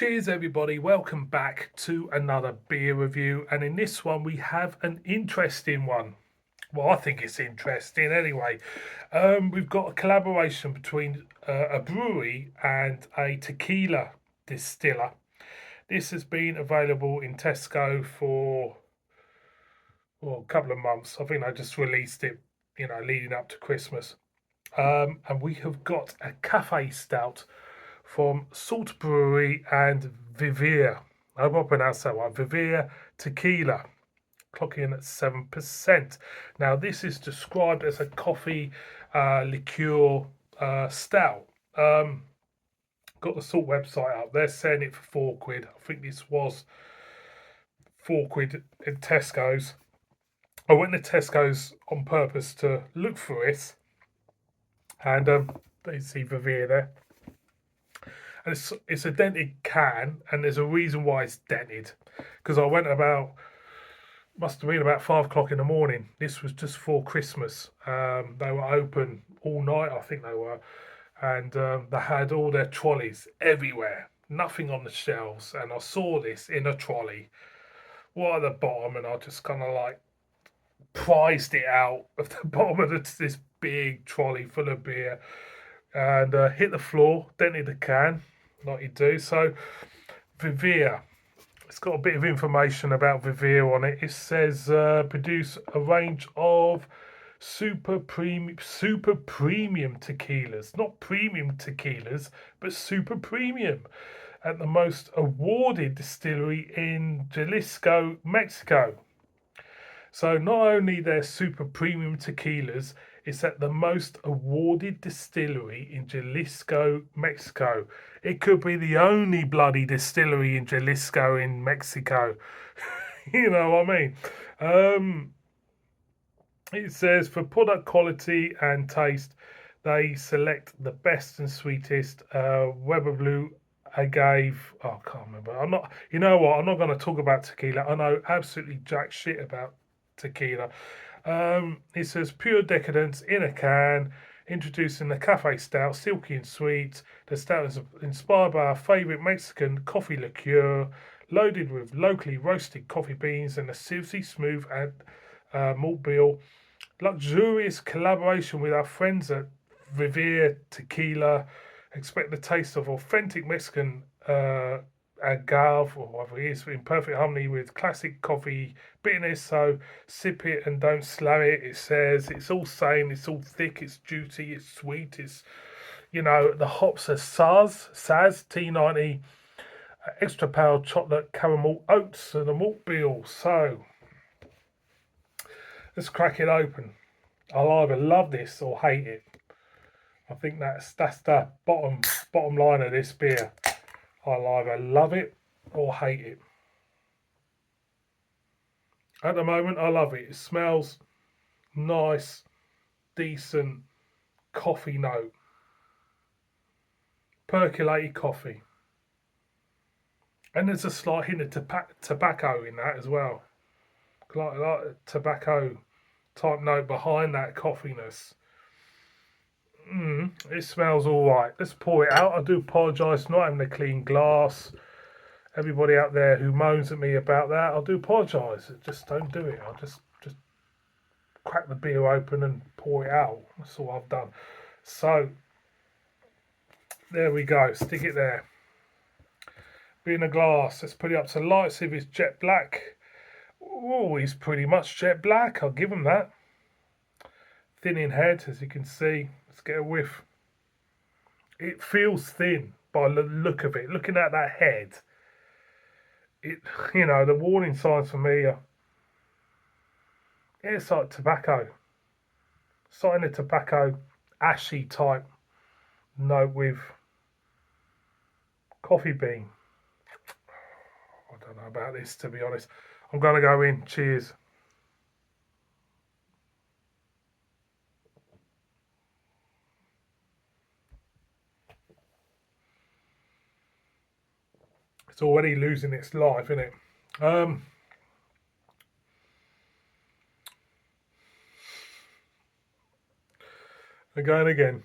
Cheers everybody, welcome back to another beer review, and in this one we have an interesting one. Well, I think it's interesting anyway. We've got a collaboration between a brewery and a tequila distiller. This has been available in Tesco for a couple of months. I think they just released it, leading up to Christmas. And we have got a Café Stout from Salt Brewery and Vivir. I hope I pronounced that right. Vivir Tequila, clocking in at 7%. Now, this is described as a coffee liqueur stout. Got the Salt website up. They're selling it for £4. I think this was £4 in Tesco's. I went to Tesco's on purpose to look for it, and you see Vivir there. And it's a dented can, and there's a reason why it's dented. Because I went must have been about 5 o'clock in the morning. This was just for Christmas. They were open all night, I think they were, and they had all their trolleys everywhere, nothing on the shelves. And I saw this in a trolley right at the bottom, and I just kind of like prized it out of the bottom of this big trolley full of beer, and hit the floor, dented the can like you do. So Vivir, it's got a bit of information about Vivir on it. It says produce a range of super premium tequilas, not premium tequilas, but super premium, at the most awarded distillery in Jalisco, Mexico. So not only they're super premium tequilas, it's at the most awarded distillery in Jalisco, Mexico. It could be the only bloody distillery in Jalisco in Mexico. You know what I mean? It says for product quality and taste, they select the best and sweetest Weber Blue agave. Oh, I can't remember. I'm not. You know what? I'm not going to talk about tequila. I know absolutely jack shit about tequila. It says pure decadence in a can, introducing the Cafe Stout, silky and sweet. The stout is inspired by our favourite Mexican coffee liqueur, loaded with locally roasted coffee beans and a silky smooth and malt bill. Luxurious collaboration with our friends at Vivir Tequila. Expect the taste of authentic Mexican agave, or whatever it is, in perfect harmony with classic coffee bitterness. So sip it and don't slam it. It says it's all same. It's all thick. It's juicy. It's sweet. It's the hops are Saz T90, extra powered chocolate, caramel, oats, and a malt bill. So let's crack it open. I'll either love this or hate it. I think that's the bottom line of this beer. I'll either love it or hate it. At the moment, I love it. It smells nice, decent coffee note. Percolated coffee. And there's a slight hint of tobacco in that as well. Like a tobacco type note behind that coffeeness. It smells all right. Let's pour it out. I do apologise for not having a clean glass. Everybody out there who moans at me about that, I do apologise. Just don't do it. I'll just crack the beer open and pour it out. That's all I've done. So there we go. Stick it there. Be in a glass. Let's put it up to light. See if it's jet black. Oh, he's pretty much jet black. I'll give him that. Thin in head, as you can see. Let's get a whiff. It feels thin by the look of it. Looking at that head, the warning signs for me are, it's like tobacco. Sign a tobacco, ashy type note with coffee bean. I don't know about this, to be honest. I'm going to go in. Cheers. It's already losing its life, isn't it? Again.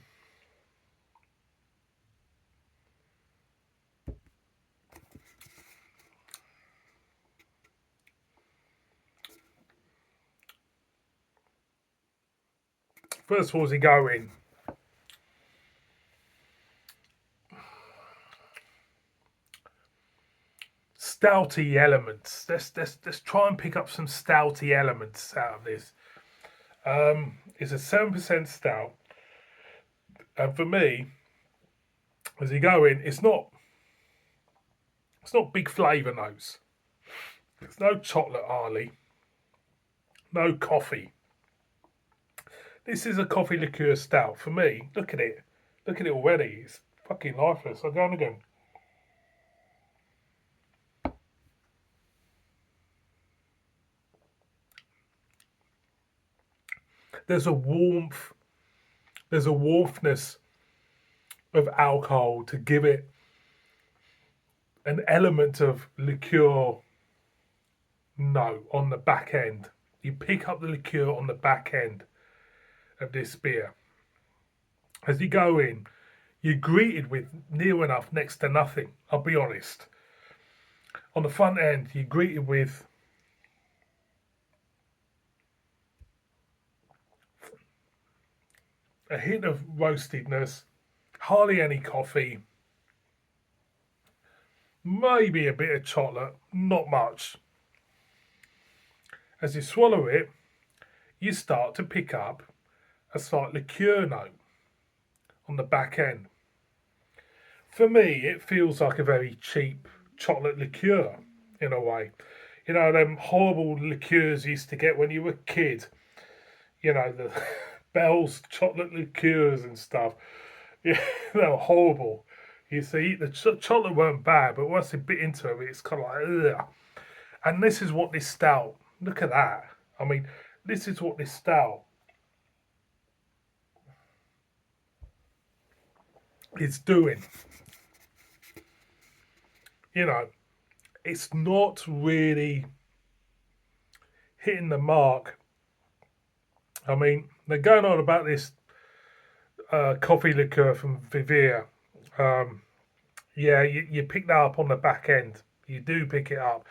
First of all, as you go in, stouty elements. Let's try and pick up some stouty elements out of this. It's a 7% stout, and for me, as you go in, it's not big flavour notes. There's no chocolate hardly, no coffee. This is a coffee liqueur stout for me. Look at it already. It's fucking lifeless. I'll go on again. There's a warmth. There's a warmthness of alcohol to give it an element of liqueur note on the back end. You pick up the liqueur on the back end of this beer. As you go in, you're greeted with near enough next to nothing, I'll be honest. On the front end, you're greeted with a hint of roastedness, hardly any coffee, maybe a bit of chocolate, not much. As you swallow it, you start to pick up a slight liqueur note on the back end. For me, it feels like a very cheap chocolate liqueur in a way. You know, them horrible liqueurs you used to get when you were a kid. You know, the Bell's chocolate liqueurs and stuff. Yeah, they were horrible. You see, the chocolate weren't bad, but once you bit into it, it's kind of like, ugh. And this is what this stout, look at that. I mean, this is what this stout is doing. You know, it's not really hitting the mark. I mean, they're going on about this coffee liqueur from Vivir. Yeah, you pick that up on the back end. You do pick it up.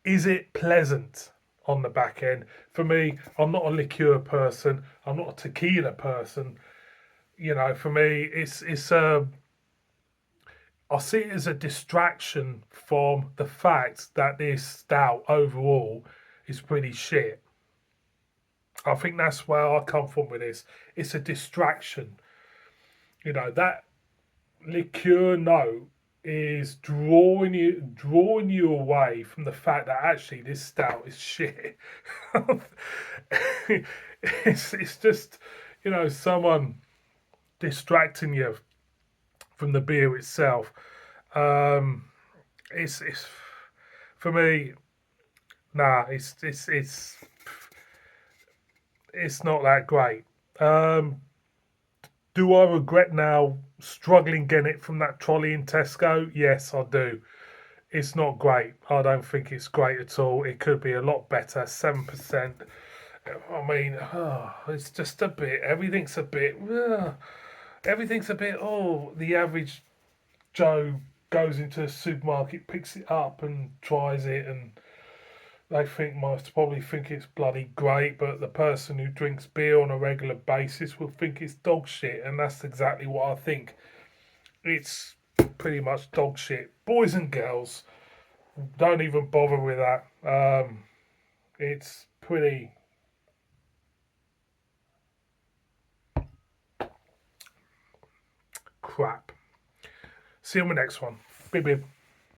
Is it pleasant on the back end? For me, I'm not a liqueur person. I'm not a tequila person. You know, for me, I see it as a distraction from the fact that this stout overall is pretty shit. I think that's where I come from with this. It's a distraction. You know, that liqueur note is drawing you away from the fact that actually this stout is shit. It's just, you know, someone distracting you from the beer itself. It's for me, nah, it's not that great. Do I regret now struggling getting it from that trolley in Tesco? Yes, I do. It's not great. I don't think it's great at all. It could be a lot better. 7%. I mean, it's just a bit. Everything's a bit. Everything's a bit. Oh, the average Joe goes into a supermarket, picks it up, and tries it, and they most probably think it's bloody great, but the person who drinks beer on a regular basis will think it's dog shit, and that's exactly what I think. It's pretty much dog shit. Boys and girls, don't even bother with that. It's pretty crap. See you on the next one. Bib bib.